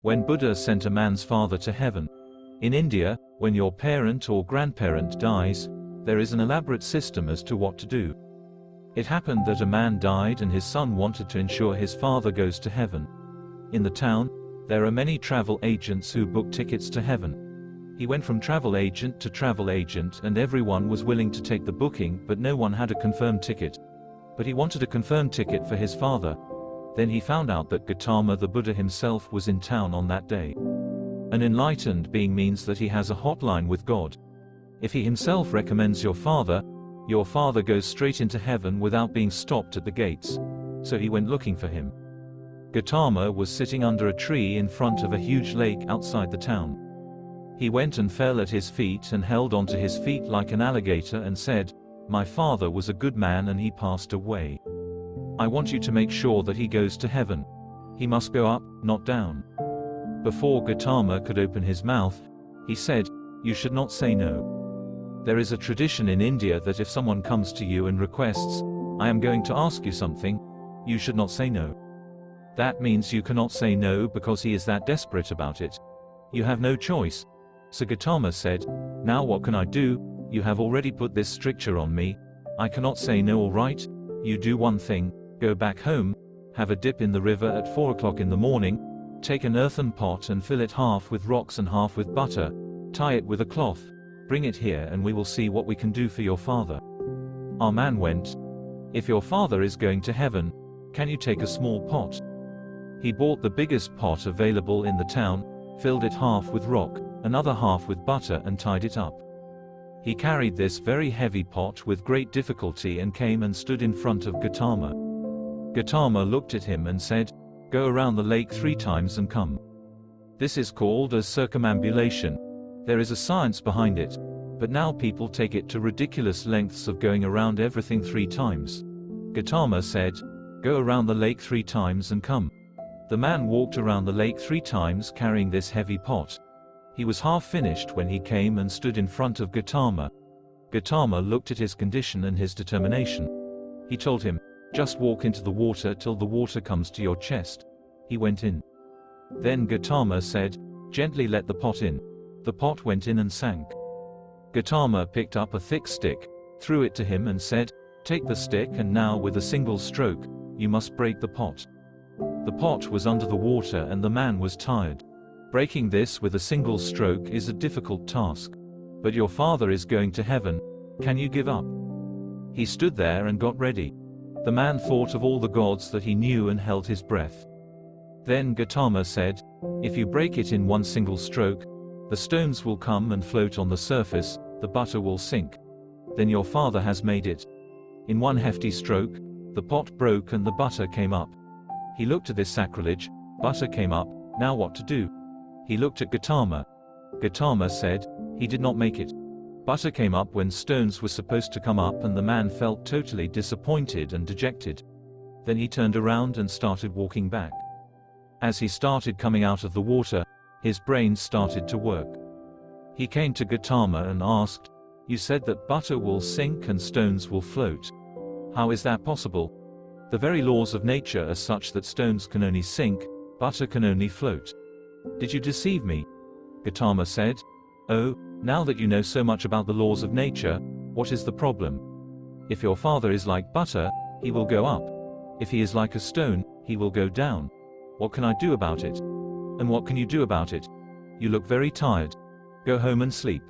when Buddha sent a man's father to heaven. In India, when your parent or grandparent dies, there is an elaborate system as to what to do. It happened that a man died and his son wanted to ensure his father goes to heaven. In the town, there are many travel agents who book tickets to heaven. He went from travel agent to travel agent and everyone was willing to take the booking, but no one had a confirmed ticket. But he wanted a confirmed ticket for his father. Then he found out that Gautama the Buddha himself was in town on that day. An enlightened being means that he has a hotline with God. If he himself recommends your father goes straight into heaven without being stopped at the gates. So he went looking for him. Gautama was sitting under a tree in front of a huge lake outside the town. He went and fell at his feet and held onto his feet like an alligator and said, "My father was a good man and he passed away. I want you to make sure that he goes to heaven. He must go up, not down." Before Gautama could open his mouth, he said, "You should not say no." There is a tradition in India that if someone comes to you and requests, "I am going to ask you something," you should not say no. That means you cannot say no because he is that desperate about it. You have no choice. So Gautama said, "Now what can I do? You have already put this stricture on me. I cannot say no. All right, you do one thing, go back home, have a dip in the river at 4 o'clock in the morning, take an earthen pot and fill it half with rocks and half with butter, tie it with a cloth, bring it here and we will see what we can do for your father." Our man went, "If your father is going to heaven, can you take a small pot?" He bought the biggest pot available in the town, filled it half with rock, another half with butter and tied it up. He carried this very heavy pot with great difficulty and came and stood in front of Gautama. Gautama looked at him and said, "Go around the lake 3 times and come." This is called a circumambulation. There is a science behind it, but now people take it to ridiculous lengths of going around everything 3 times. Gautama said, "Go around the lake 3 times and come." The man walked around the lake 3 times carrying this heavy pot. He was half finished when he came and stood in front of Gautama. Gautama looked at his condition and his determination. He told him, "Just walk into the water till the water comes to your chest." He went in. Then Gautama said, "Gently let the pot in." The pot went in and sank. Gautama picked up a thick stick, threw it to him and said, "Take the stick and now with a single stroke, you must break the pot." The pot was under the water and the man was tired. Breaking this with a single stroke is a difficult task. But your father is going to heaven, can you give up? He stood there and got ready. The man thought of all the gods that he knew and held his breath. Then Gautama said, "If you break it in one single stroke, the stones will come and float on the surface, the butter will sink. Then your father has made it." In one hefty stroke, the pot broke and the butter came up. He looked at this sacrilege, butter came up, now what to do? He looked at Gautama. Gautama said, "He did not make it." Butter came up when stones were supposed to come up and the man felt totally disappointed and dejected. Then he turned around and started walking back. As he started coming out of the water, his brain started to work. He came to Gautama and asked, "You said that butter will sink and stones will float. How is that possible? The very laws of nature are such that stones can only sink, butter can only float. Did you deceive me?" Gautama said, "Oh, now that you know so much about the laws of nature, what is the problem? If your father is like butter, he will go up. If he is like a stone, he will go down. What can I do about it? And what can you do about it? You look very tired. Go home and sleep."